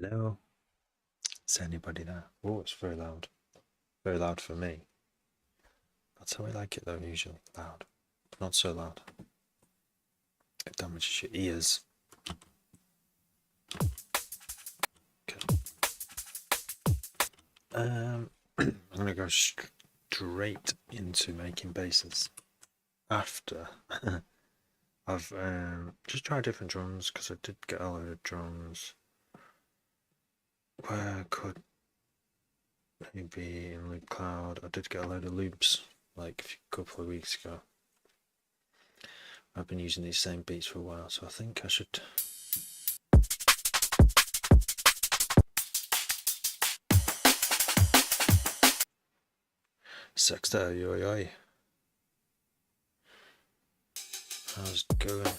Hello? Is anybody there? Oh, it's very loud. Very loud for me. That's how I like it though, usually. Loud. But not so loud. It damages your ears. Okay. I'm gonna go straight into making bases. After I've just tried different drums, because I did get a load of drums where I could maybe in Loop Cloud. I did get a load of loops like a couple of weeks ago. I've been using these same beats for a while, so I think I should. Sexta, yo yo. How's it going?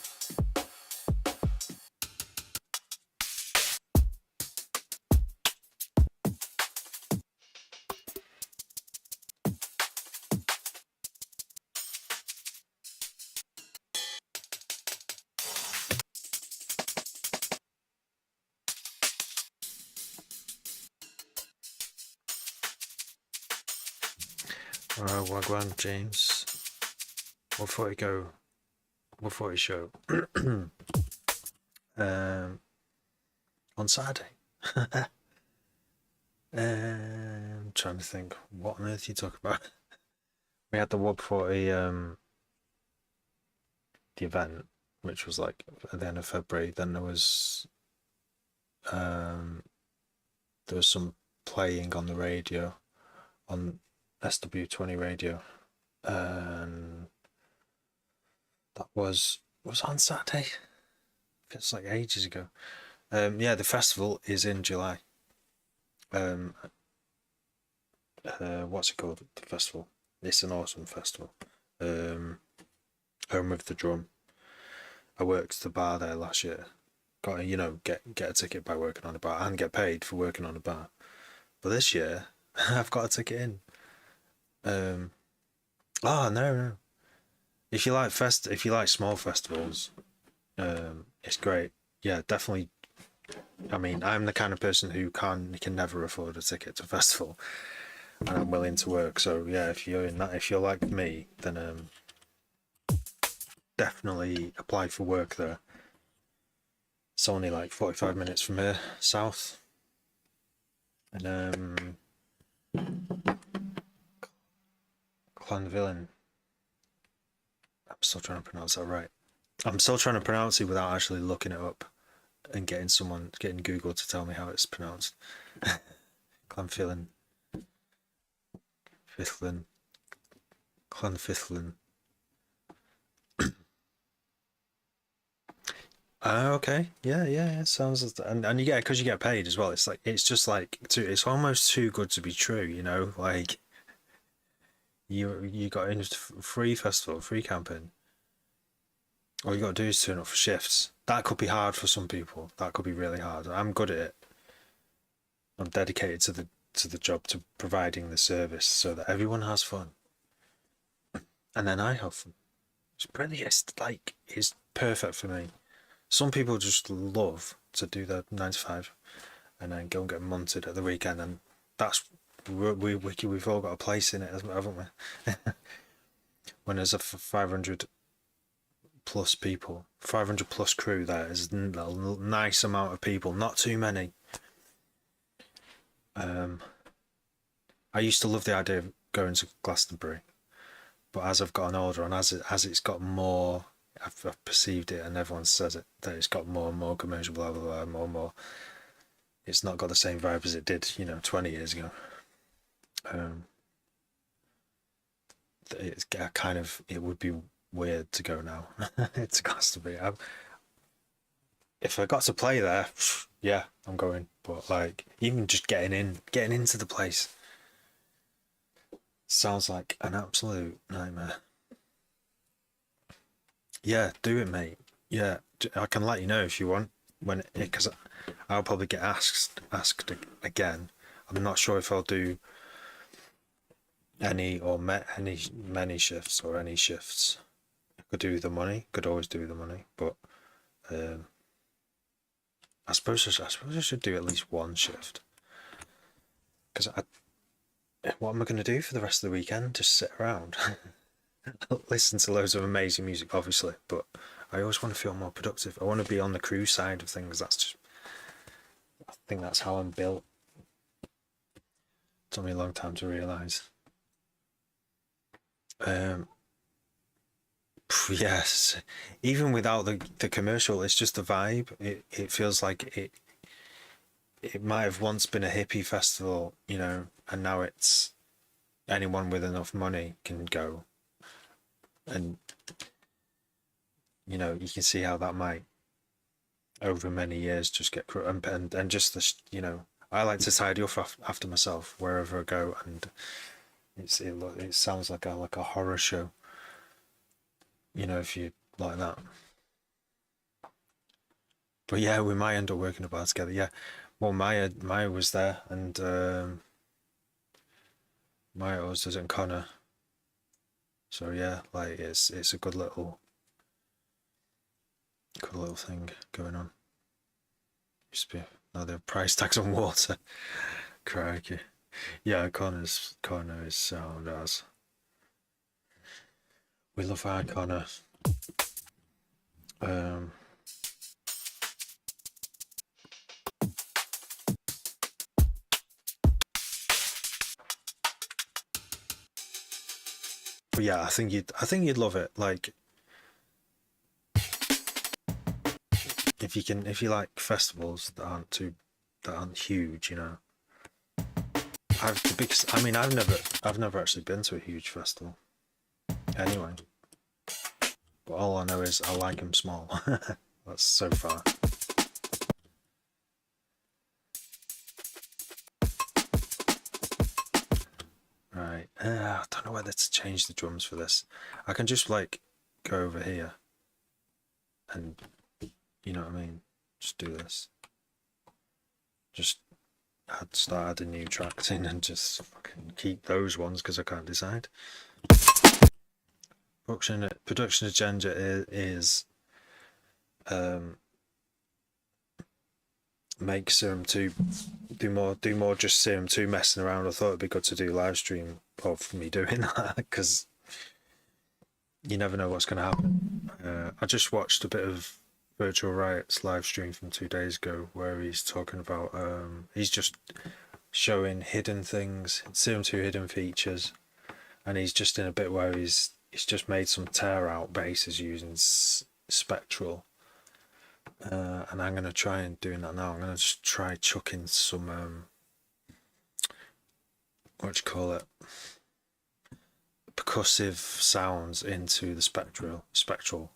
Wagwan James. What thought you go? What thought you show? On Saturday. Trying to think what on earth you talk about. We had the WOB 40 the event, which was like at the end of February. Then there was some playing on the radio, on SW20 radio, and that was on Saturday. It's like ages ago. Yeah, the festival is in July. What's it called? The festival. It's an awesome festival. Home of the Drum. I worked the bar there last year. Got to, get a ticket by working on a bar and get paid for working on a bar. But this year, I've got a ticket in. No. If you like small festivals, it's great. Yeah, definitely. I mean, I'm the kind of person who can never afford a ticket to a festival, and I'm willing to work. So yeah, if you're like me, then definitely apply for work there. It's only like 45 minutes from here, south, and Clanvillan. I'm still trying to pronounce that right. I'm still trying to pronounce it without actually looking it up and getting Google to tell me how it's pronounced. Clanfillan, Fithlin, Clanfithlin. Okay, yeah. Sounds and you get, because you get paid as well. It's it's almost too good to be true. Like you got in free festival, free camping. All you got to do is turn up for shifts. That could be hard for some people. That could be really hard. I'm good at it. I'm dedicated to the job, to providing the service so that everyone has fun, and then I have fun. It's brilliant. It's perfect for me. Some people just love to do their 9 to 5 and then go and get munted at the weekend, and that's we've all got a place in it, haven't we? When there's a 500 plus people, 500 plus crew, there is a nice amount of people, not too many. I used to love the idea of going to Glastonbury, but as I've gotten older and as it's got more, I've perceived it, and everyone says it, that it's got more and more commercial, blah blah blah, more and more. It's not got the same vibe as it did, 20 years ago. It's kind of, it would be weird to go now. It's Glastonbury. If I got to play there, yeah, I'm going. But like, even just getting into the place sounds like an absolute nightmare. Yeah, do it, mate. Yeah, I can let you know if you want, because I'll probably get asked again. I'm not sure if I'll do any or many shifts or any shifts. I could do the money. Could always do the money, but I should do at least one shift. Because what am I going to do for the rest of the weekend? Just sit around, listen to loads of amazing music, obviously. But I always want to feel more productive. I want to be on the crew side of things. I think that's how I'm built. It took me a long time to realise. Yes, even without the commercial, it's just the vibe. It feels like it might have once been a hippie festival, and now it's anyone with enough money can go, and you can see how that might over many years just get and just I like to tidy up after myself wherever I go, and it sounds like a horror show, if you like that. But yeah, we might end up working a bar together. Yeah, well, Maya was there, and Maya always does it, and Connor. So yeah, like it's a good little thing going on. Used to be now the price tags on water. Crikey. Yeah, Connor is sound as. We love our Connor. Um, but yeah, I think you'd love it. Like if you like festivals that aren't huge. I've the biggest. I mean, I've never actually been to a huge festival. Anyway, but all I know is I like them small. That's so far. Right. I don't know whether to change the drums for this. I can just like go over here and you know what I mean. Just do this. Just start adding new tracks in and just fucking keep those ones because I can't decide. Production agenda is make Serum 2 do more just Serum 2 messing around. I thought it'd be good to do live stream of me doing that because you never know what's going to happen. I just watched a bit of Virtual Riot's live stream from 2 days ago where he's talking about he's just showing hidden things, Serum 2 hidden features, and he's just in a bit where he's just made some tear out basses using spectral. And I'm going to try and doing that now. I'm going to just try chucking some, what do you call it, percussive sounds into the spectral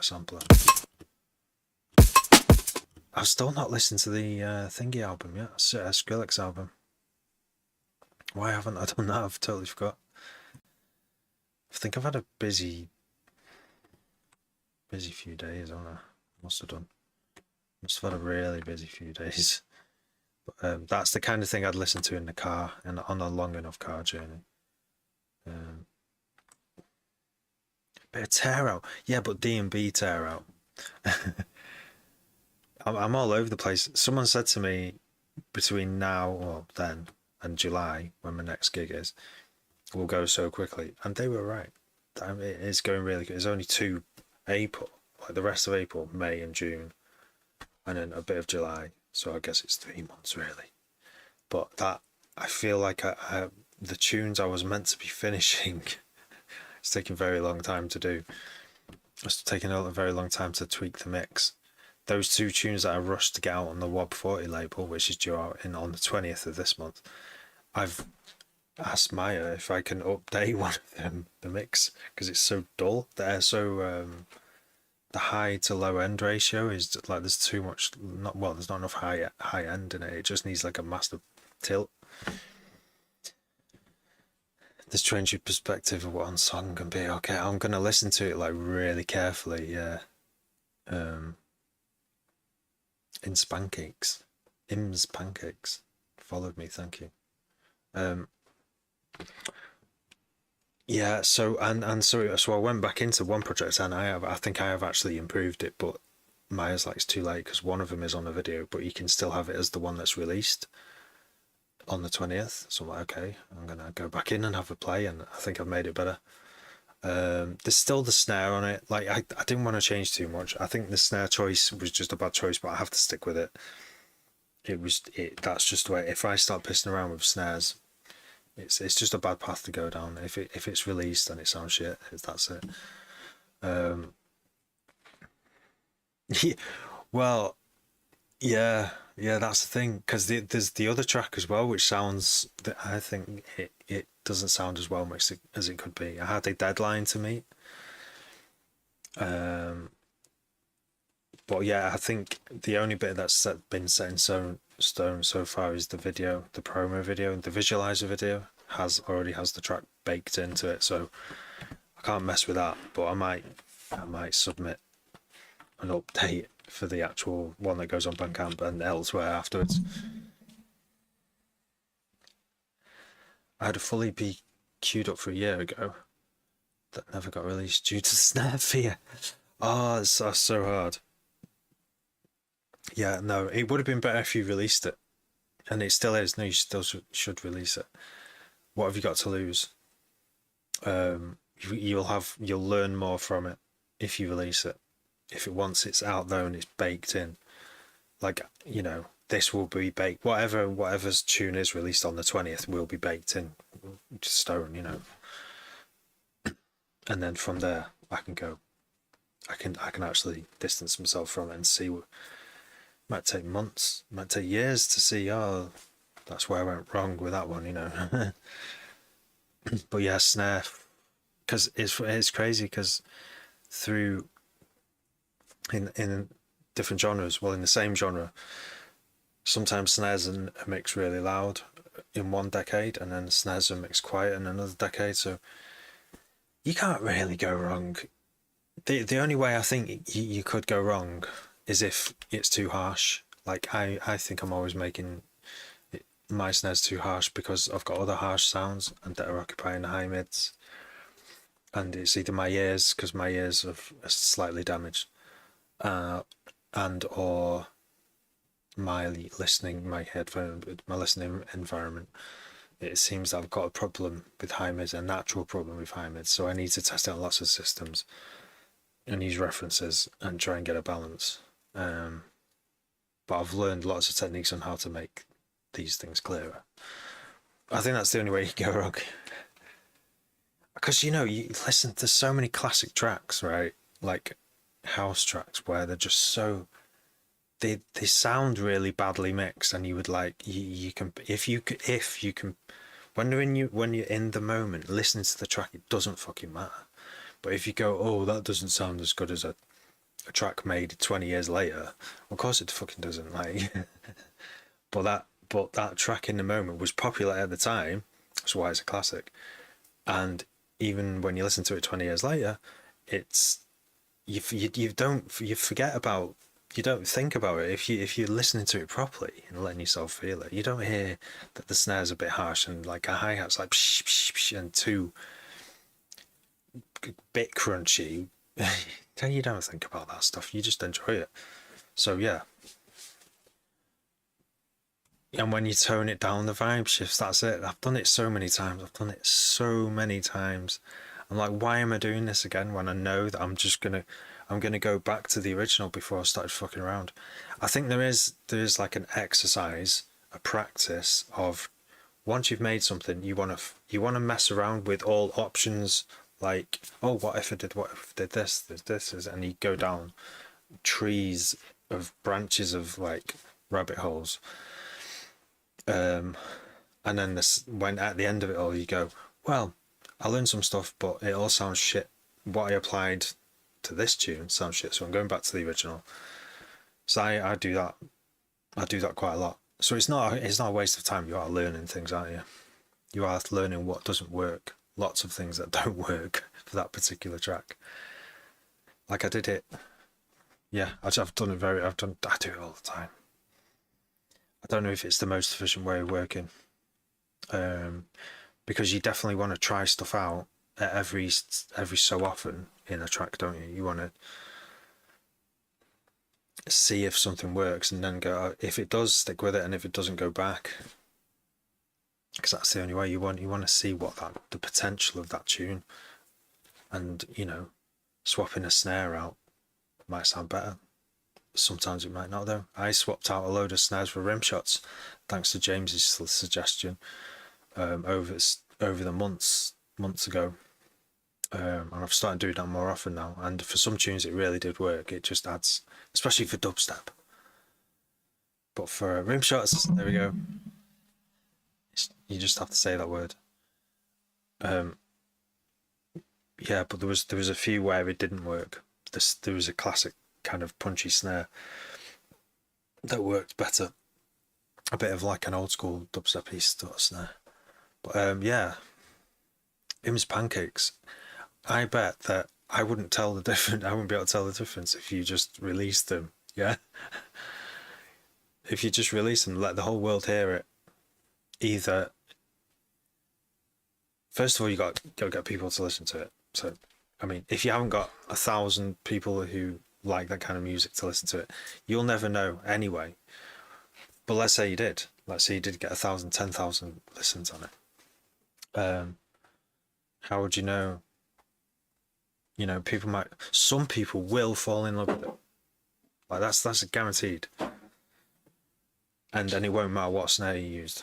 sampler. I've still not listened to the Thingy album yet, Skrillex album. Why haven't I done that? I've totally forgot. I think I've had a busy few days, haven't I? Must have had a really busy few days. But that's the kind of thing I'd listen to in the car and on a long enough car journey. Bit of tear out, yeah, but D&B tear out. I'm all over the place. Someone said to me between now or then and July, when my next gig is, will go so quickly, and they were right. It is going really good. It's only 2 April, like the rest of April, May and June, and then a bit of July. So I guess it's 3 months really. But that I feel like the tunes I was meant to be finishing, it's taking a very long time to do. It's taking a very long time to tweak the mix. Those 2 tunes that I rushed to get out on the WOB 40 label, which is due out on the 20th of this month, I've asked Maya if I can update one of them, the mix, because it's so dull. They're so the high to low end ratio is like there's too much. There's not enough high end in it. It just needs like a massive tilt. This change your perspective of what one song can be. Okay, I'm gonna listen to it like really carefully. Yeah. Im's Pancakes followed me. Thank you. Yeah, so so I went back into one project and I think I have actually improved it, but Maya's like, it's too late because one of them is on a video, but you can still have it as the one that's released on the 20th. So I'm like, okay, I'm gonna go back in and have a play, and I think I've made it better. There's still the snare on it. Like I didn't want to change too much. I think the snare choice was just a bad choice, but I have to stick with it. That's just the way. If I start pissing around with snares, it's just a bad path to go down. If it's released and it sounds shit, that's it. Yeah, well, yeah, that's the thing. Because there's the other track as well, which sounds that I think it doesn't sound as well mixed as it could be. I had a deadline to meet. But yeah, I think the only bit that's been set in stone so far is the video, the promo video, the visualizer video already has the track baked into it, so I can't mess with that. But I might submit an update for the actual one that goes on Bandcamp and elsewhere afterwards. I had a full EP queued up for a year ago that never got released due to snare fear. Oh, it's so hard. Yeah, no, it would have been better if you released it, and it still is. No, you still should release it. What have you got to lose? You'll learn more from it if you release it. If it once it's out there and it's baked in, like, you know, this will be baked. Whatever's tune is released on the 20th will be baked in stone, you know. And then from there, I can actually distance myself from it and see what. Might take months, might take years to see, oh, that's where I went wrong with that one, you know. But yeah, snare, because it's crazy, because through in different genres, well, in the same genre, sometimes snares are mixed really loud in one decade, and then snares are mixed quiet in another decade, so you can't really go wrong. The only way I think you could go wrong is if it's too harsh. Like I think I'm always making my snares too harsh because I've got other harsh sounds and that are occupying the high mids, and it's either my ears, because my ears are slightly damaged, and or my listening environment. It seems I've got a problem with high mids, a natural problem with high mids, so I need to test out lots of systems and use references and try and get a balance. But I've learned lots of techniques on how to make these things clearer. I think that's the only way you can go wrong. Because, you know, you listen to so many classic tracks, right? Like house tracks where they're just so they sound really badly mixed, and you would like you can if you can when you're in the moment listening to the track, it doesn't fucking matter. But if you go, oh, that doesn't sound as good as a track made 20 years later, of course it fucking doesn't. Like, but that track in the moment was popular at the time, that's why it's a classic. And even when you listen to it 20 years later, it's you forget about, you don't think about it. If you're listening to it properly and letting yourself feel it, you don't hear that the snare's a bit harsh and like a hi-hat's like psh, psh, psh, and too bit crunchy. You don't think about that stuff, you just enjoy it. So yeah, and when you tone it down, the vibe shifts. That's it. I've done it so many times. I'm like, why am I doing this again when I know that I'm gonna go back to the original before I started fucking around. I think there is like an exercise, a practice of, once you've made something, you want to mess around with all options. Like, oh, what if I did this, and you go down trees of branches of like rabbit holes. And then when at the end of it all, you go, well, I learned some stuff, but it all sounds shit. What I applied to this tune sounds shit, so I'm going back to the original. So I do that. I do that quite a lot. So it's not a waste of time. You are learning things, aren't you? You are learning what doesn't work. Lots of things that don't work for that particular track. Like I did it. Yeah, I've done it I do it all the time. I don't know if it's the most efficient way of working. Because you definitely want to try stuff out at every so often in a track, don't you? You want to, see if something works, and then go, if it does, stick with it, and if it doesn't, go back, because that's the only way. You want to see what the potential of that tune, and swapping a snare out might sound better. Sometimes it might not, though. I swapped out a load of snares for rim shots, thanks to James's suggestion, over the months ago, and I've started doing that more often now. And for some tunes, it really did work. It just adds, especially for dubstep. But for rim shots, there we go. You just have to say that word. Yeah, but there was a few where it didn't work. There was a classic kind of punchy snare that worked better. A bit of like an old school dubstep sort of snare. But yeah, Im's Pancakes. I bet that I wouldn't tell the difference. I wouldn't be able to tell the difference if you just released them. Yeah, if you just release them, let the whole world hear it. Either, first of all, you got to get people to listen to it. So, I mean, if you haven't got 1,000 people who like that kind of music to listen to it, you'll never know anyway. But let's say you did. Let's say you did get 1,000, 10,000 listens on it. How would you know? Some people will fall in love with it. Like that's guaranteed. And then it won't matter what snare you used.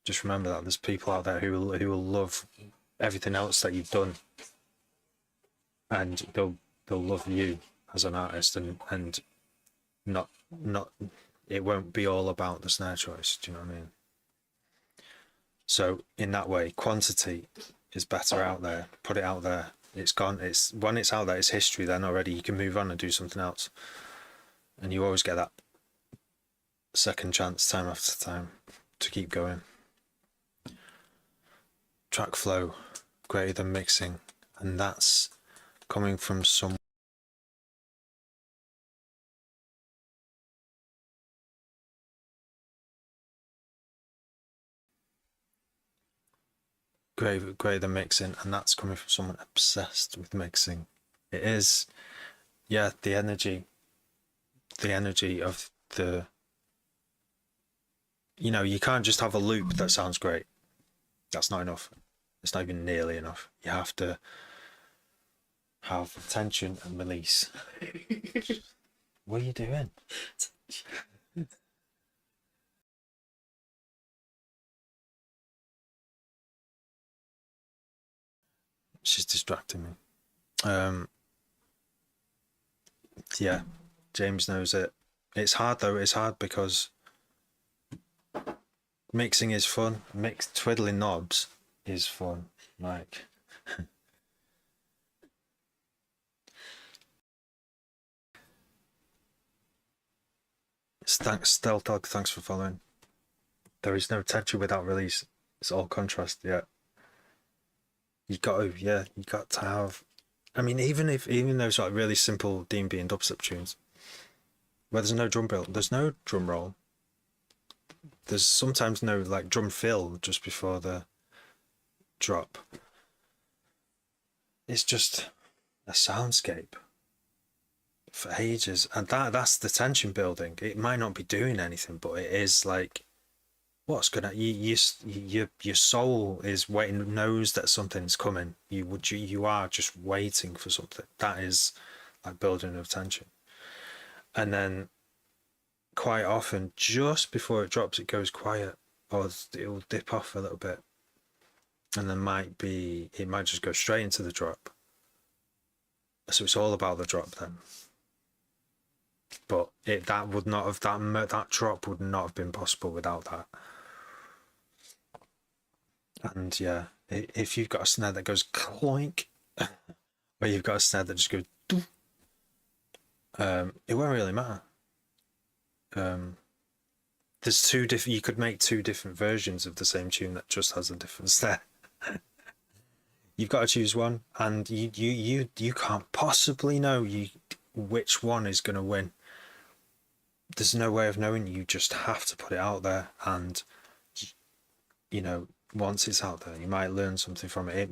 Just remember that there's people out there who will love everything else that you've done, and they'll love you as an artist, and not it won't be all about the snare choice. Do you know what I mean? So in that way, quantity is better out there. Put it out there. It's gone. It's when it's out there, it's history. Then already you can move on and do something else, and you always get that second chance, time after time, to keep going. Track flow greater than mixing, and that's coming from some greater than mixing, and that's coming from someone obsessed with mixing. It is, yeah, the energy of the, you can't just have a loop that sounds great. That's not enough. It's not even nearly enough. You have to have tension and release. What are you doing? She's distracting me. Yeah, James knows it. It's hard though. It's hard because mixing is fun. Twiddling knobs is fun. Like, thanks, Stealth Dog. Thanks for following. There is no tension without release. It's all contrast. Yeah, you got to have. I mean, even those like really simple D&B and dubstep tunes, where there's no drum build, there's no drum roll. There's sometimes no like drum fill just before the drop. It's just a soundscape for ages, and that's the tension building. It might not be doing anything, but it is like, what's gonna your soul is waiting, knows that something's coming. You are just waiting for something. That is like building of tension. And then quite often, just before it drops, it goes quiet, or it'll dip off a little bit, and then it might just go straight into the drop. So it's all about the drop then. But that drop would not have been possible without that. And yeah, if you've got a snare that goes clink, or you've got a snare that just goes doo, it won't really matter. There's two different. You could make two different versions of the same tune that just has a different snare. You've got to choose one, and you can't possibly know which one is going to win. There's no way of knowing. You just have to put it out there, and once it's out there, you might learn something from it.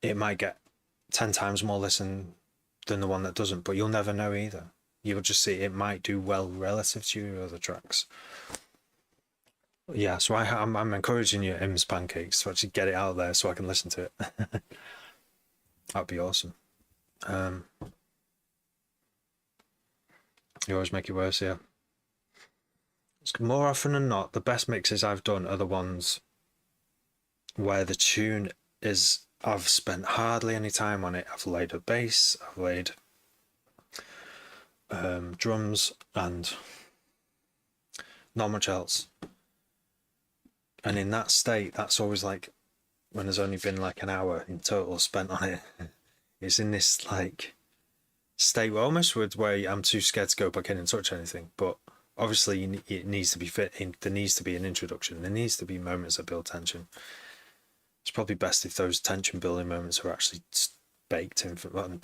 It might get 10 times more listen than the one that doesn't, but you'll never know either. You'll just see it might do well relative to your other tracks. Yeah, so I'm encouraging you, Im's Pancakes, to actually get it out there so I can listen to it. That'd be awesome. You always make it worse, yeah. It's more often than not, the best mixes I've done are the ones where the tune is, I've spent hardly any time on it. I've laid a bass, I've laid drums, and not much else. And in that state, that's always like when there's only been like an hour in total spent on it. It's in this like state almost where I'm too scared to go back in and touch anything. But obviously, it needs to be fit. There needs to be an introduction. There needs to be moments that build tension. It's probably best if those tension building moments are actually baked in, not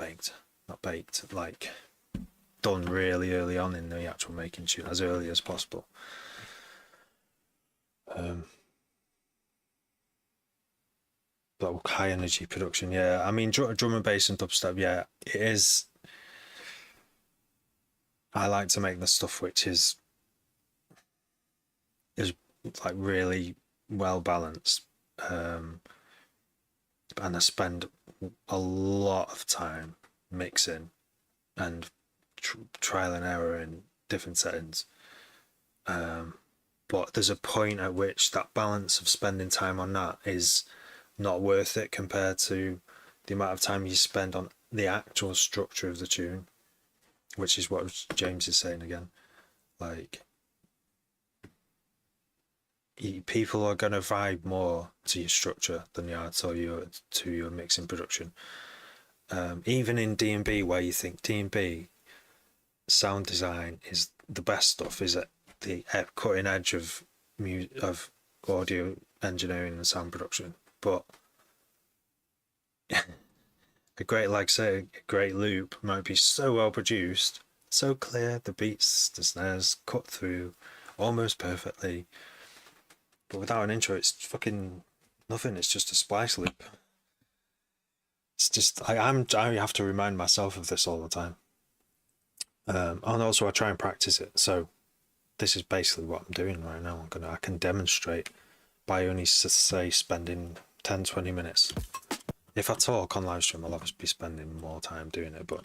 baked, like done really early on in the actual making tune, as early as possible. But high energy production, yeah. I mean, drum and bass and dubstep, yeah, it is. I like to make the stuff which is like really well balanced, and I spend a lot of time mixing and trial and error in different settings. But there's a point at which that balance of spending time on that is not worth it compared to the amount of time you spend on the actual structure of the tune, which is what James is saying again. Like, people are going to vibe more to your structure than they are to your mixing production. Even in D&B, where you think D&B sound design is the best stuff, is at the cutting edge of audio engineering and sound production. But a great loop might be so well produced, so clear, the beats, the snares cut through almost perfectly, but without an intro, it's fucking nothing. It's just a splice loop. It's just I have to remind myself of this all the time. And also I try and practice it. So this is basically what I'm doing right now. I can demonstrate by only say spending 10-20 minutes. If I talk on live stream, I'll obviously be spending more time doing it, but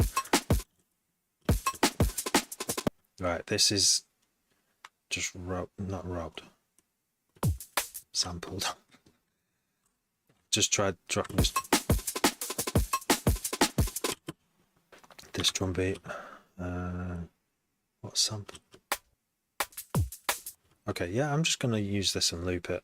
right, this is just not robbed, sampled. Just tried dropping this drum beat. What sample? Okay, yeah, I'm just gonna use this and loop it.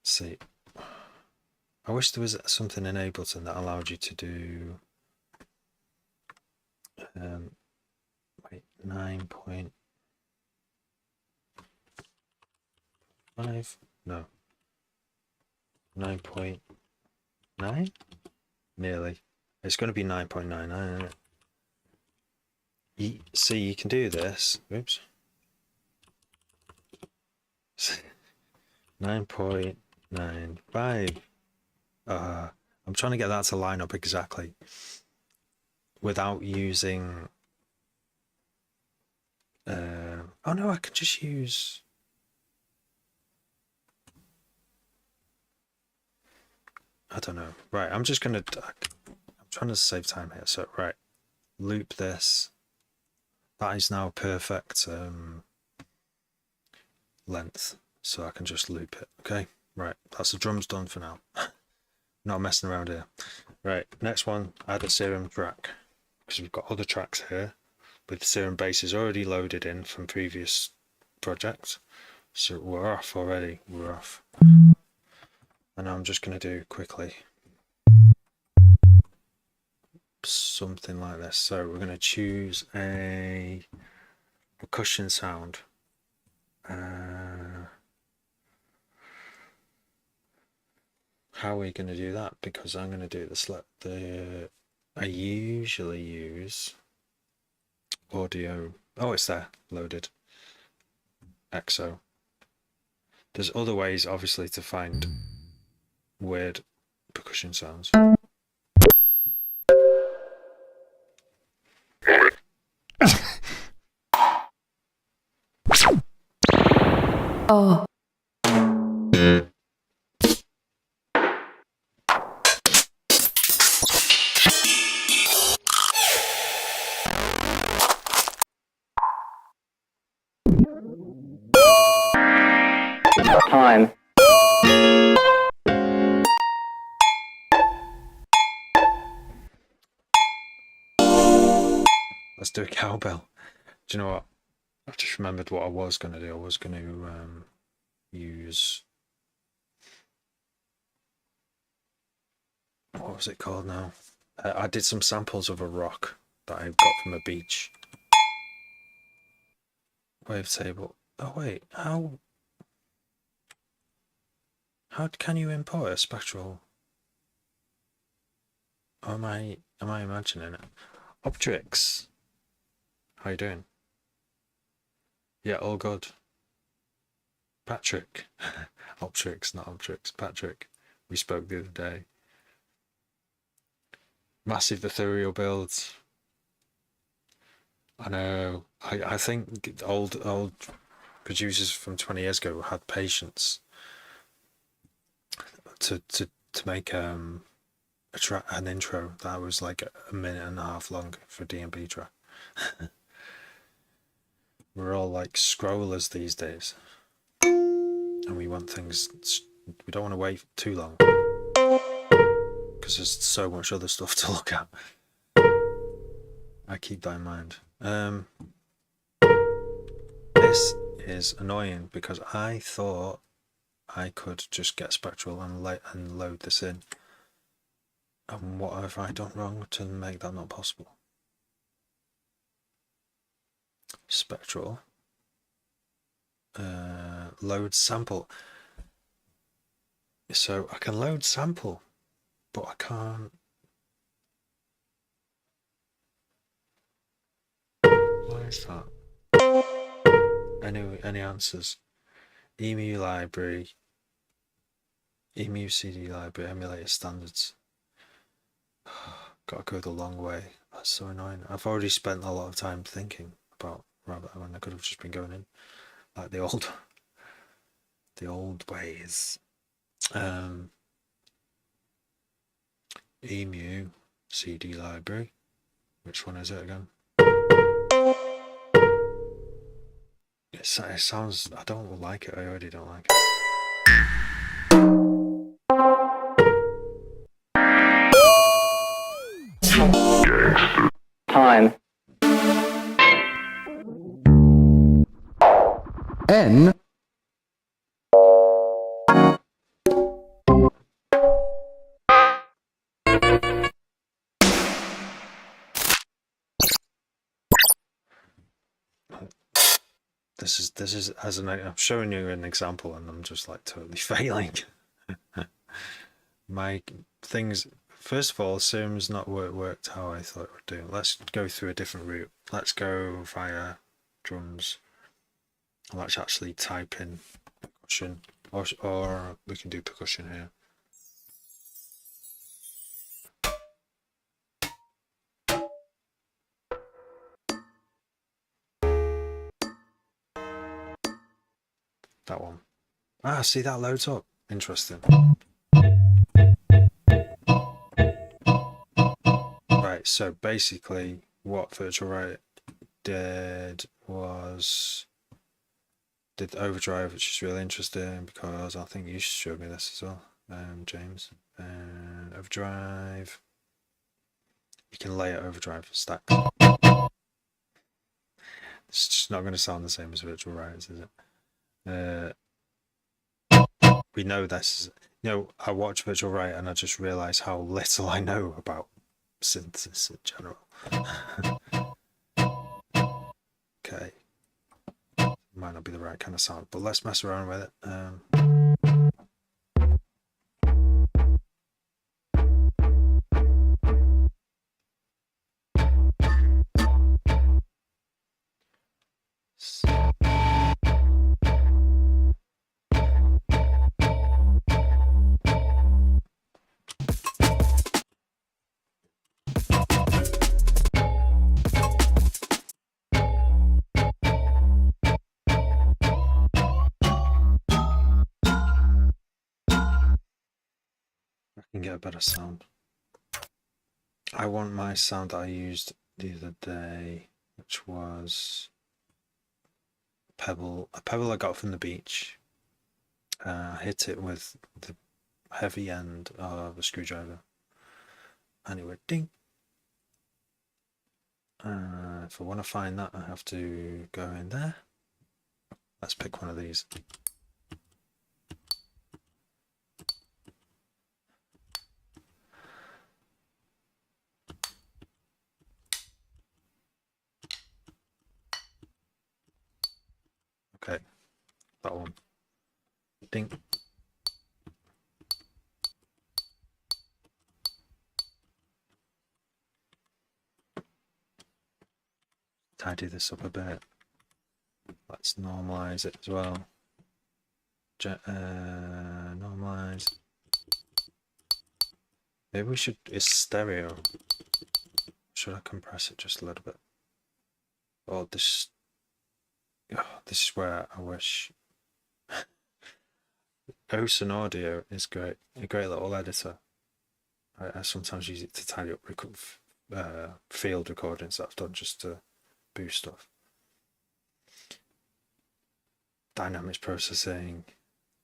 See, I wish there was something in Ableton that allowed you to do wait, 9.5, no, 9.9, nearly. It's going to be 9.99, isn't it? See, you can do this. Oops. 9.95. I'm trying to get that to line up exactly without using. Oh no, I can just use. I don't know. Right, I'm trying to save time here. So right, loop this. That is now perfect length, so I can just loop it. Okay, right, that's the drums done for now. Not messing around here. Right, next one, add a serum track, because we've got other tracks here with serum basses already loaded in from previous projects. So we're off already, we're off. And I'm just going to do quickly something like this. So we're going to choose a percussion sound. How are we going to do that? Because I'm going to do the I usually use audio. Oh, it's there, loaded. EXO. There's other ways, obviously, to find weird percussion sounds. Oh. Time. Let's do a cowbell. Do you know what? I've just remembered what I was going to do. I was going to use... What was it called now? I did some samples of a rock that I got from a beach. Wavetable. Oh wait, how can you import a spectral? Or am I imagining it? Optrix. How you doing? Yeah, all good. Patrick. Optrix, not Optrix. Patrick. We spoke the other day. Massive ethereal builds. I know. I think old producers from 20 years ago had patience to make an intro that was like a minute and a half long for D&B track. We're all like scrollers these days, and we want things. We don't want to wait too long because there's so much other stuff to look at. I keep that in mind. This is annoying because I thought I could just get Spectral and load this in. And what have I done wrong to make that not possible? Spectral. Load sample. So I can load sample, but I can't. Why is that? Any answers? EMU library. EMU CD library, emulator standards. Gotta go the long way. That's so annoying. I've already spent a lot of time thinking about Rabbit when I could have just been going in like the old ways. EMU CD library. Which one is it again? It sounds. I don't like it. I already don't like it. Time. N. This is as I'm showing you an example and I'm just like totally failing. My things, first of all, Sim's not worked how I thought it would do. Let's go through a different route. Let's go via drums. Let's actually type in percussion, or we can do percussion here. That one. Ah, see, that loads up. Interesting. Right, so basically what Februrary did was did overdrive, which is really interesting because I think you showed me this as well, James. And overdrive, you can layer overdrive stacks. It's just not going to sound the same as virtual writers, is it? We know this. I watch virtual write and I just realise how little I know about synthesis in general. Okay, might not be the right kind of sound, but let's mess around with it. can get a better sound. I want my sound that I used the other day, which was a pebble I got from the beach. I hit it with the heavy end of a screwdriver and it went ding. If I want to find that, I have to go in there. Let's pick one of these. Okay, that one. Ding. Tidy this up a bit. Let's normalize it as well. Normalize. Maybe we should. It's stereo. Should I compress it just a little bit? Oh, this is where I wish. Ocean Audio is great. A great little editor. I sometimes use it to tidy up field recordings that I've done just to boost stuff. Dynamics processing.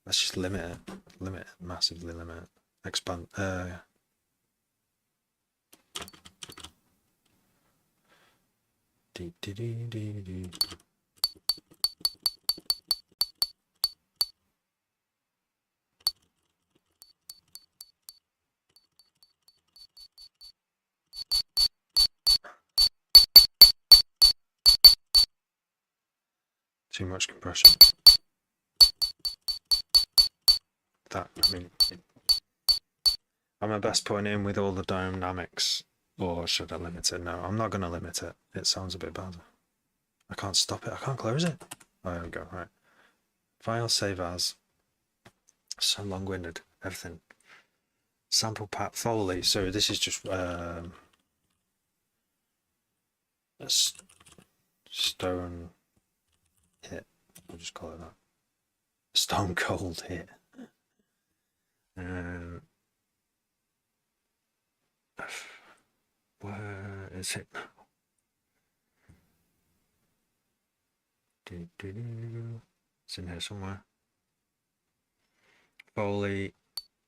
Let's just limit it, massively limit it. Expand. Too much compression. That, I mean, am I best putting it in with all the dynamics, or should I limit it? No, I'm not going to limit it. It sounds a bit bad. I can't stop it. I can't close it. Oh, there we go. Right. File, save as. So long-winded. Everything. Sample pack Foley. So this is just a stone hit. I'll just call it that. Stone cold hit. Where is it now? It's in here somewhere. Foley,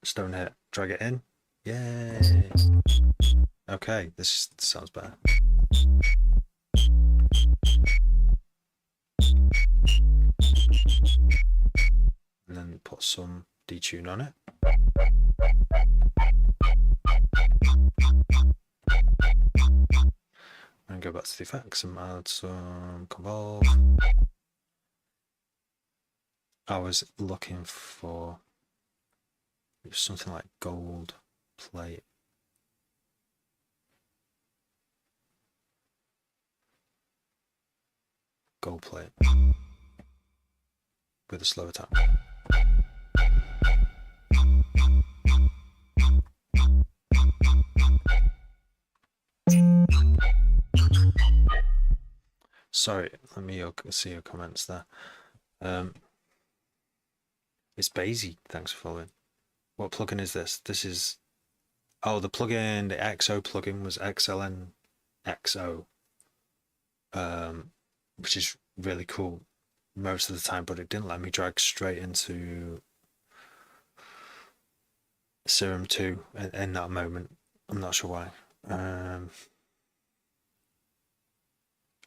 stone hit, drag it in. Yay! Okay, this sounds better. And then put some detune on it. And go back to the effects and add some convolve. I was looking for something like gold plate. Gold plate with a slower tap. Sorry, let me see your comments there. It's Basie, thanks for following. What plugin is this? This is, oh, the plugin, the XO plugin was XLNXO, which is really cool most of the time, but it didn't let me drag straight into Serum 2 in that moment. I'm not sure why.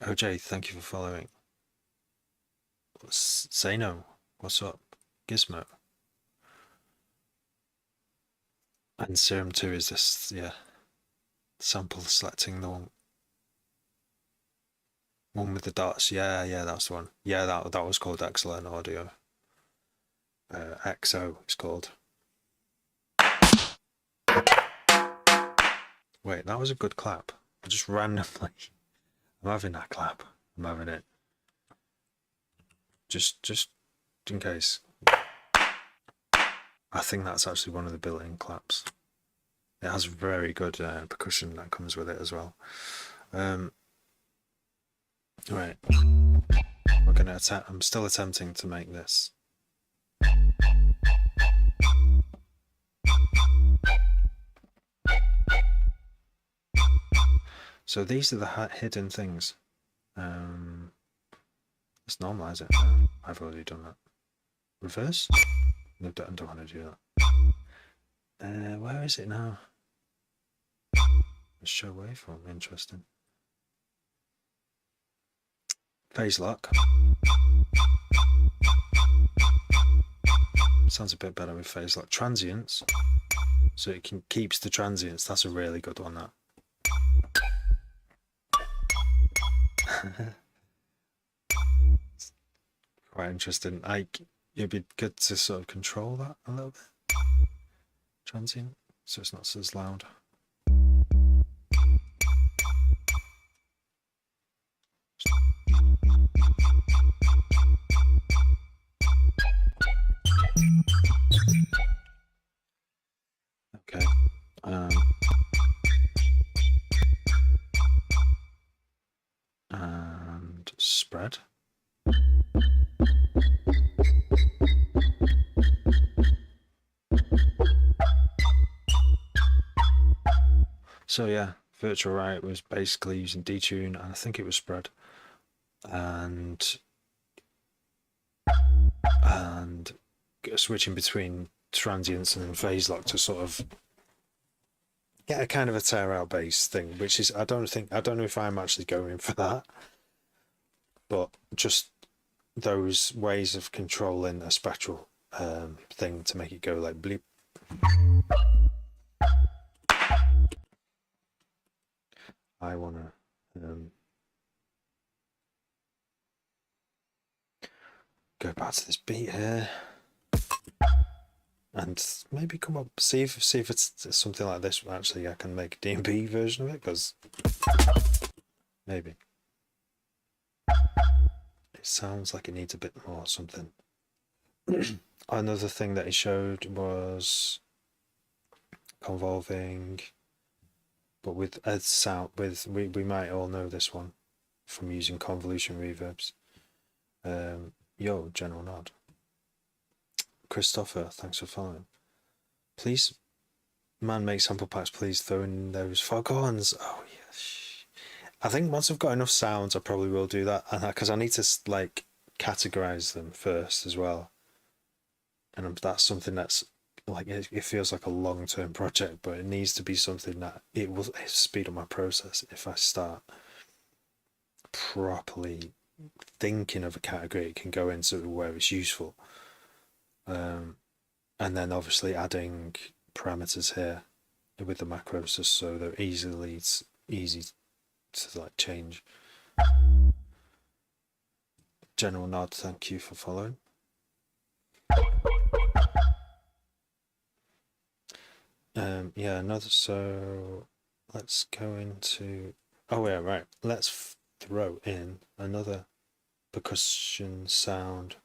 OJ, thank you for following. Say no. What's up? Gizmo. And Serum 2 is this, yeah. Sample selecting the one with the dots. Yeah, that's the one. Yeah, that was called Excellent Audio. XO it's called. Wait, that was a good clap. Just randomly. I'm having that clap. I'm having it. Just in case. I think that's actually one of the built-in claps. It has very good percussion that comes with it as well. Right. We're gonna attempt. I'm still attempting to make this. So these are the hidden things. Let's normalize it. I've already done that. Reverse? No, don't want to do that. Where is it now? Show waveform. Interesting. Phase lock. Sounds a bit better with phase lock. Transients. So it keeps the transients. That's a really good one, that. Quite interesting. It'd be good to sort of control that a little bit. Transient, so it's not as loud. Okay. And spread. So yeah, Februrary was basically using detune, and I think it was spread, and switching between transients and phase lock to sort of get a kind of a tear out bass thing, which is I don't know if I'm actually going for that, but just those ways of controlling a spectral thing to make it go like bleep. I wanna go back to this beat here and maybe come up, see if it's something like this. Actually, I can make a D&B version of it, because maybe it sounds like it needs a bit more something. Another thing that he showed was convolving, but with a sound. We might all know this one from using convolution reverbs. Yo, General Nod. Christopher, thanks for following. Please, man, make sample packs. Please throw in those foghorns. Oh yes. I think once I've got enough sounds, I probably will do that, and because I need to like categorize them first as well. And that's something that's like it feels like a long-term project, but it needs to be something that it will speed up my process if I start properly thinking of a category it can go into where it's useful, and then obviously adding parameters here with the macros just so they're easy to like change. General Nod, thank you for following. Yeah, another. So let's go into. Oh yeah, right. Let's throw in another percussion sound.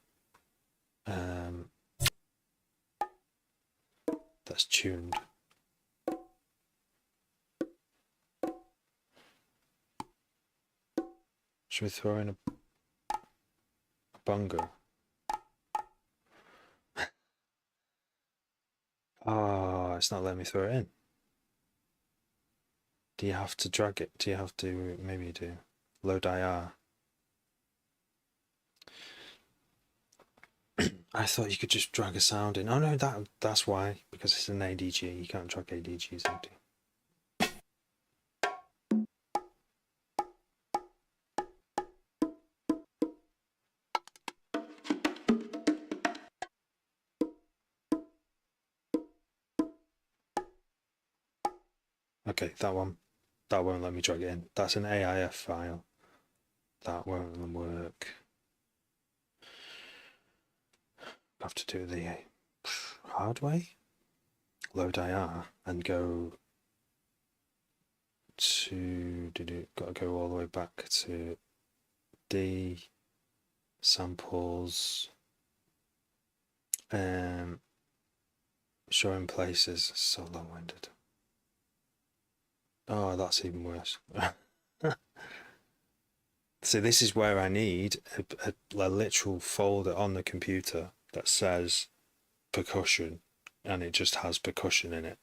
That's tuned. Should we throw in a bongo? Oh, it's not letting me throw it in. Do you have to drag it? Do you have to? Maybe you do. Load IR. I thought you could just drag a sound in. Oh no, that's why, because it's an ADG. You can't drag ADGs into. Okay, that won't let me drag it in. That's an AIF file. That won't work. Have to do the hard way. Load IR and go to got to go all the way back to D samples. Showing places, so long-winded. Oh, that's even worse. So this is where I need a literal folder on the computer that says percussion, and it just has percussion in it.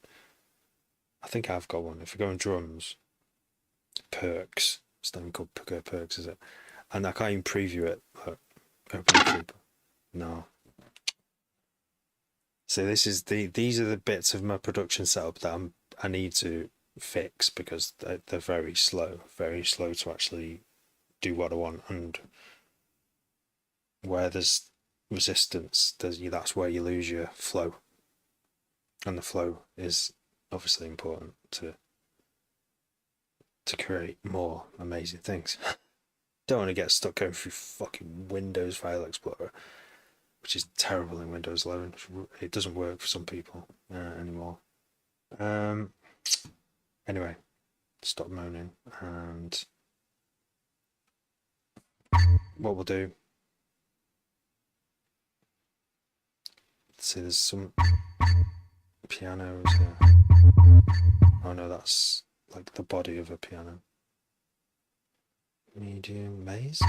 I think I've got one. If I go on drums, perks. It's not even called perks, is it? And I can't even preview it. Look, open Creeper. No. So these are the bits of my production setup that I need to fix because they're very slow to actually do what I want. And where there's resistance, that's where you lose your flow. And the flow is obviously important to create more amazing things. Don't want to get stuck going through fucking Windows File Explorer, which is terrible in Windows 11. It doesn't work for some people anymore. Anyway, stop moaning. And what we'll do, let's see, there's some pianos here. Oh no, that's like the body of a piano. Medium maze.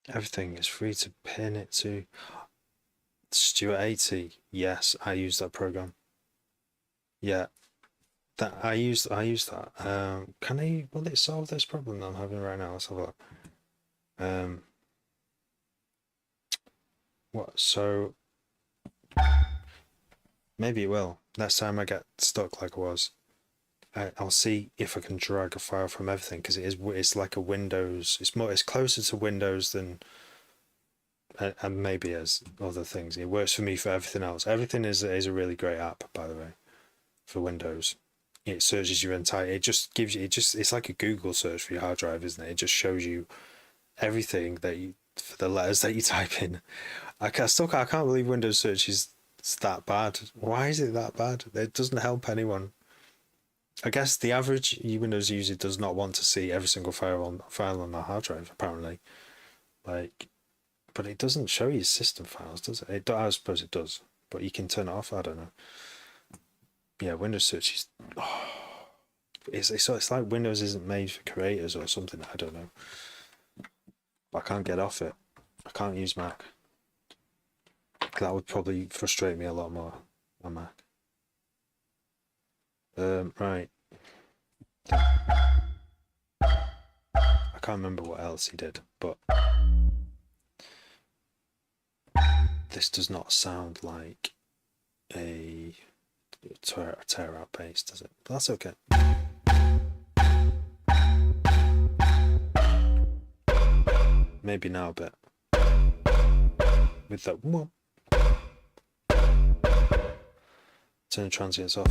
Everything is free to pin it to. Stuart 80. Yes, I use that program. Yeah, that I use that. Will it solve this problem that I'm having right now? Let's have a look. What? So maybe it will. Next time I get stuck like I was, I'll see if I can drag a file from everything because it's like a Windows. It's closer to Windows than. And maybe as other things. It works for me for everything else. Everything is a really great app, by the way, for Windows. It searches your entire. It just gives you. It's like a Google search for your hard drive, isn't it? It just shows you everything that for the letters that you type in. I can't believe Windows search is that bad. Why is it that bad? It doesn't help anyone. I guess the average Windows user does not want to see every single file on the hard drive. Apparently, but it doesn't show you system files, does it? I suppose it does, but you can turn it off. I don't know. Yeah, Windows search is. It's like Windows isn't made for creators or something. I don't know. I can't get off it. I can't use Mac. That would probably frustrate me a lot more on Mac. Right. I can't remember what else he did, but this does not sound like a tear out bass, does it? But that's okay. Maybe now a bit. With that whoop. Turn the transients off.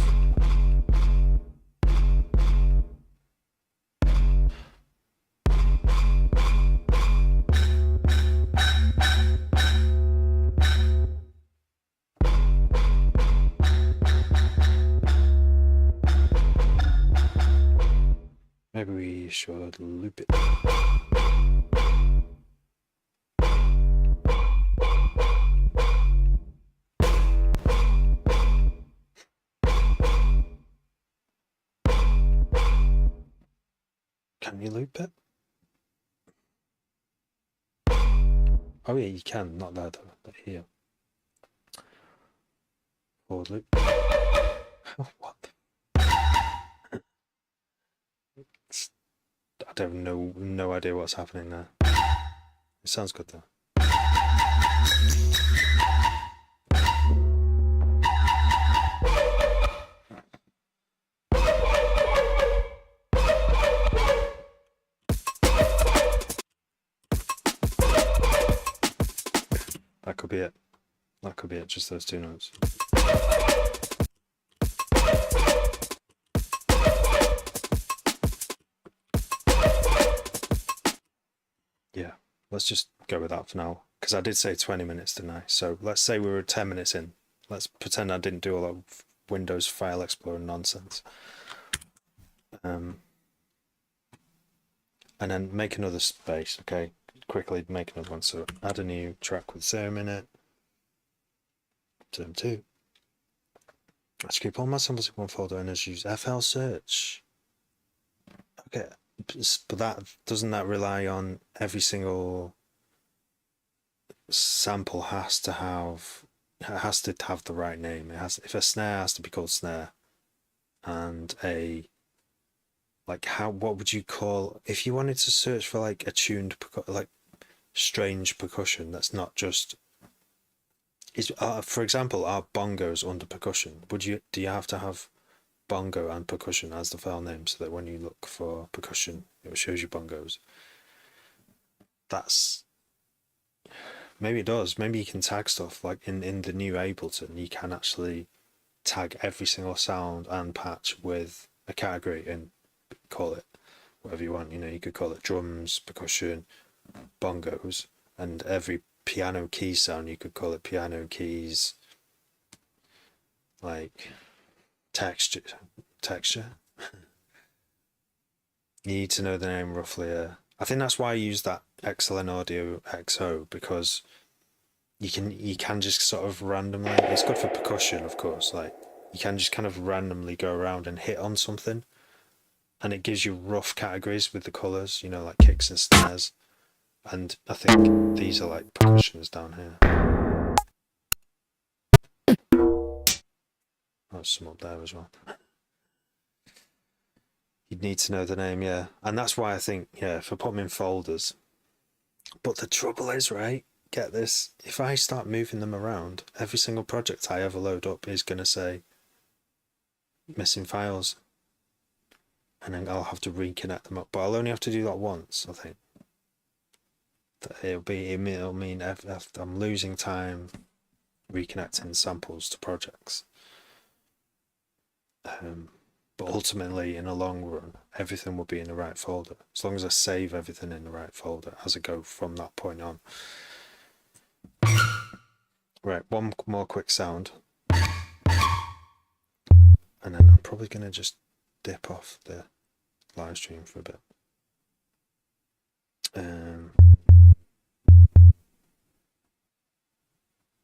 Maybe we should loop it. Can you loop it? Oh yeah, you can. Not there though, but here. Forward loop. What the? I have no idea what's happening there. It sounds good though. That could be it. That could be it, just those two notes. Yeah, let's just go with that for now. because I did say 20 minutes, didn't I? So let's say we were 10 minutes in. Let's pretend I didn't do all that Windows File Explorer nonsense. And then make another space, okay? Quickly make another one. So add a new track with Zoom in it. Zoom 2. Let's keep all my samples in one folder and just use FL search. Okay, but doesn't that rely on every single sample has to have the right name. If a snare has to be called snare, and what would you call if you wanted to search for like a tuned strange percussion that's not just for example, are bongos under percussion? Do you have to have bongo and percussion as the file name so that when you look for percussion it shows you bongos? Maybe it does. Maybe you can tag stuff like in the new Ableton. You can actually tag every single sound and patch with a category and call it whatever you want. You could call it drums, percussion, bongos, and every piano key sound you could call it piano keys, like texture. You need to know the name roughly. I think that's why I use that XLN Audio XO, because you can just sort of randomly, it's good for percussion of course, like you can just kind of randomly go around and hit on something and it gives you rough categories with the colours, like kicks and snares, and I think these are like percussions down here. Oh, some up there as well. You'd need to know the name, yeah. And that's why I think, if I put them in folders. But the trouble is, right, get this, if I start moving them around, every single project I ever load up is going to say missing files. And then I'll have to reconnect them up. But I'll only have to do that once, I think. It'll mean I'm losing time reconnecting samples to projects. But ultimately, in the long run, everything will be in the right folder. As long as I save everything in the right folder as I go from that point on. Right, one more quick sound. And then I'm probably going to just dip off the live stream for a bit.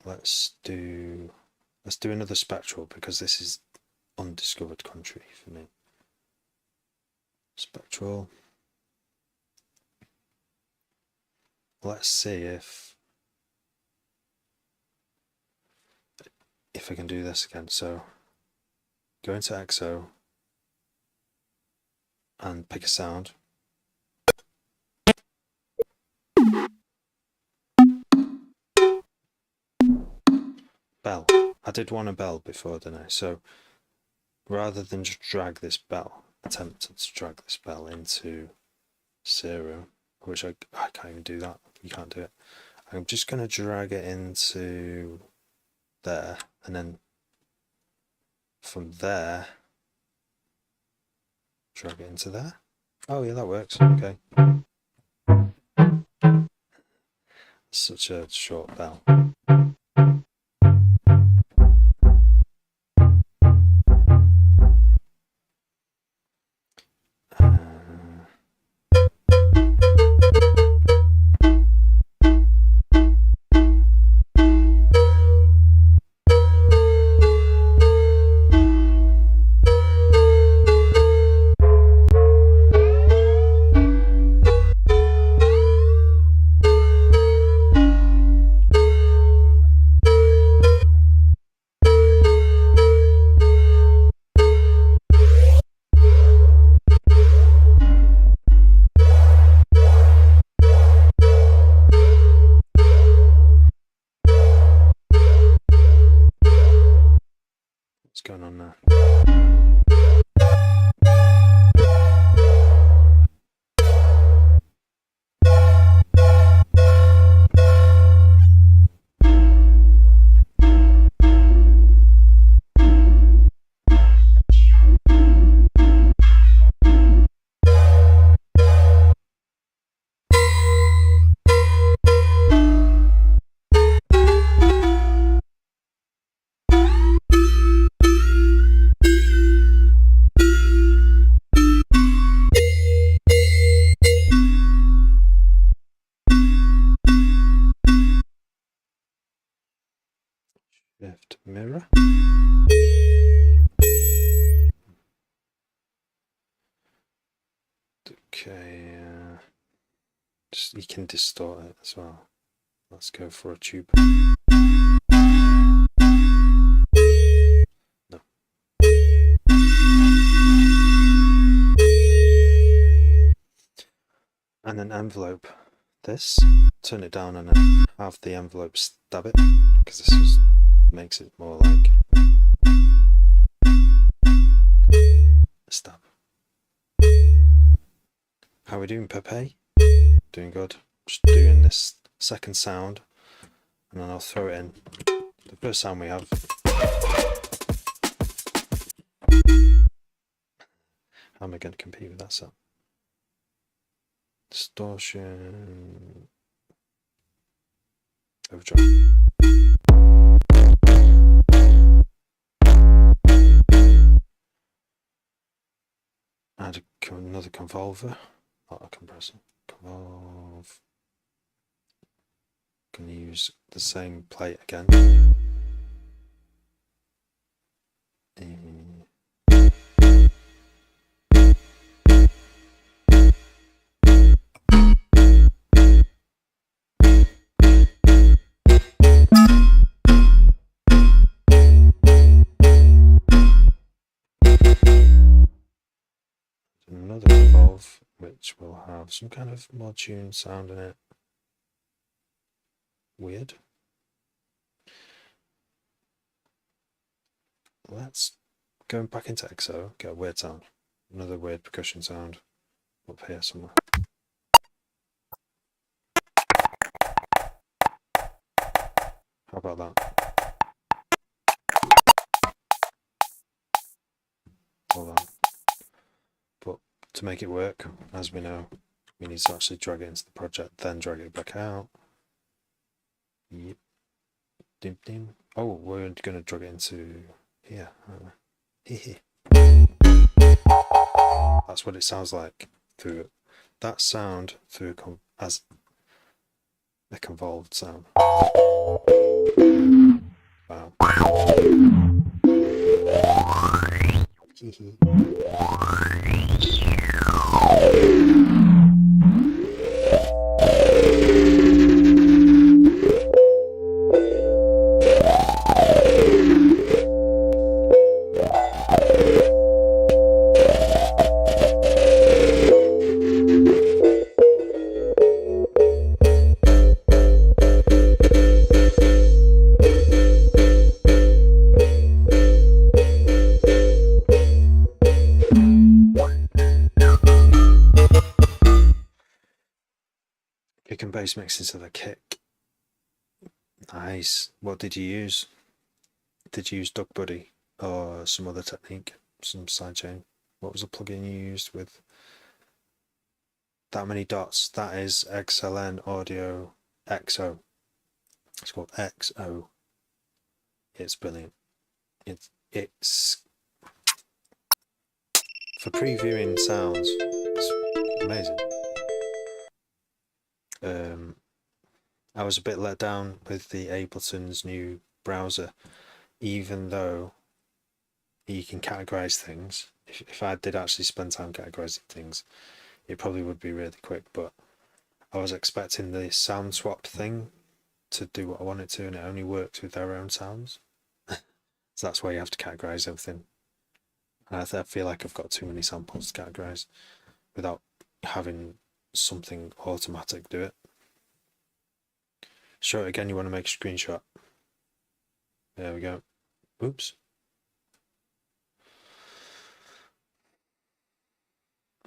Let's do another spectral, because this is undiscovered country for me. Spectral. Let's see if I can do this again. So go into XO and pick a sound. Bell. I did want a bell before, didn't I? So rather than just drag this bell, attempted to drag this bell into 0, which I can't even do that. You can't do it. I'm just going to drag it into there, and then from there drag it into there. Oh yeah, that works. Okay. Such a short bell. Shift mirror. Okay, just you can distort it as well. Let's go for a tube. No. And an envelope. This, turn it down and then have the envelope stab it, because this just makes it more like a stab. How are we doing, Pepe? Doing good. Just doing this second sound, and then I'll throw it in. The first sound we have. How am I going to compete with that sound? Distortion. Overdrive. Add another convolver, not a compressor. Convolve. Can use the same plate again. Another convolve, which will have some kind of more tuned sound in it. Weird. Let's go back into XO, get a weird sound. Another weird percussion sound up here somewhere. How about that? Hold on. But to make it work, as we know, we need to actually drag it into the project, then drag it back out. Yep. Dim dim. Oh, we're going to drag it into here. That's what it sounds like through that sound through as a convolved sound. Wow. Kick and bass mixed into the kick. Nice. What did you use? Did you use Duck Buddy or some other technique? Some sidechain? What was the plugin you used with that many dots? That is XLN Audio XO. It's called XO. It's brilliant. It's for previewing sounds. It's amazing. I was a bit let down with the Ableton's new browser, even though you can categorize things. If I did actually spend time categorizing things, it probably would be really quick, but I was expecting the sound swap thing to do what I wanted to, and it only works with their own sounds. So that's why you have to categorize everything. And I feel like I've got too many samples to categorize without having something automatic do it. Show it again, you want to make a screenshot. There we go. Oops.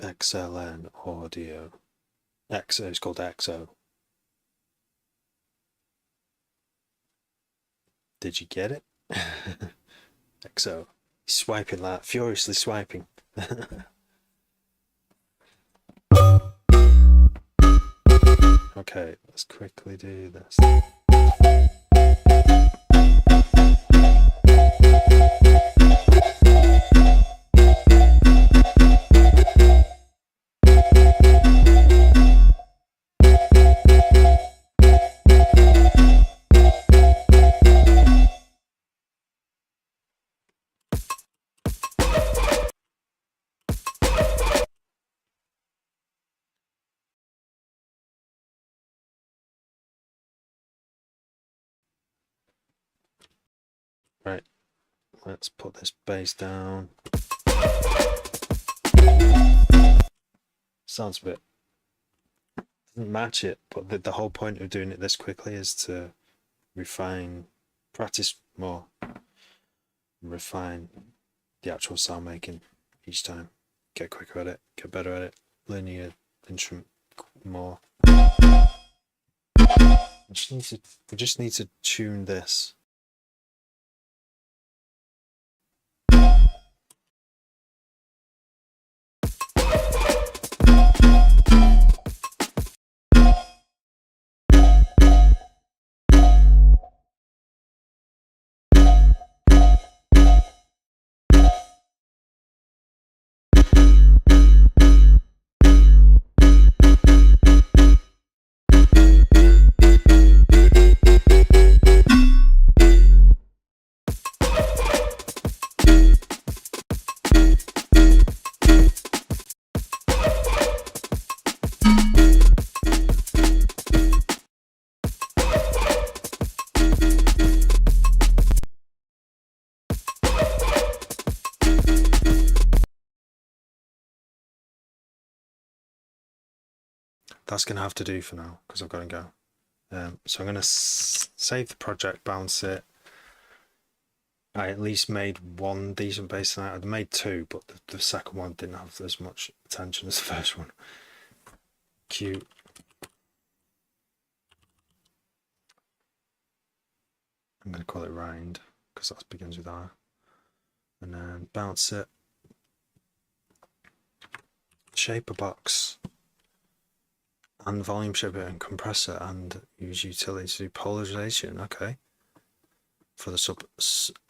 XLN Audio. XO, it's called XO. Did you get it? XO. He's swiping like that, furiously swiping. Okay, let's quickly do this. let's put this bass down. Sounds a bit, doesn't match it, but the whole point of doing it this quickly is to refine, practice more, refine the actual sound making each time. Get quicker at it, get better at it, learn your instrument more. We just need to tune this. That's going to have to do for now because I've got to go. So I'm going to save the project, bounce it. I at least made one decent bass line. I'd made two, but the second one didn't have as much attention as the first one. Cute. I'm going to call it rind because that begins with R. And then bounce it. Shape a box. And volume shaper and compressor, and use utility to do polarization. Okay. For the sub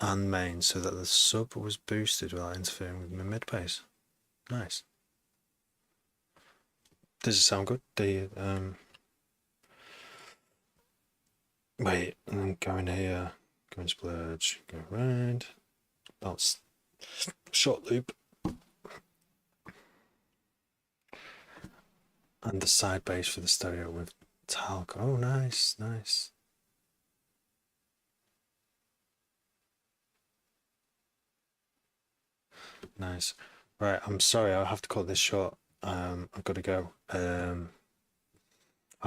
and main, so that the sub was boosted without interfering with my mid bass. Nice. Does it sound good? Wait, and then go in here, go in splurge, go around, bounce, short loop. And the side bass for the stereo with talc. Oh, nice, nice. Nice. Right, I'm sorry, I'll have to cut this short. I've got to go. I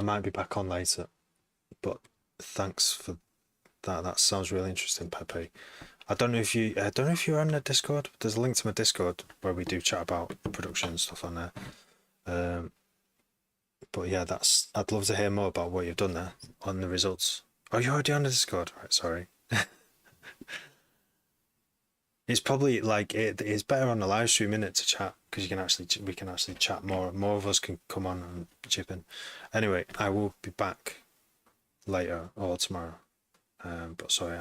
might be back on later, but thanks for that. That sounds really interesting, Pepe. I don't know if you're on the Discord. There's a link to my Discord where we do chat about production and stuff on there. But yeah, I'd love to hear more about what you've done there on the results. Oh, you're already on the Discord, right? Sorry. It's probably like it's better on the live stream, innit, to chat because we can actually chat more. More of us can come on and chip in. Anyway, I will be back later or tomorrow. But sorry.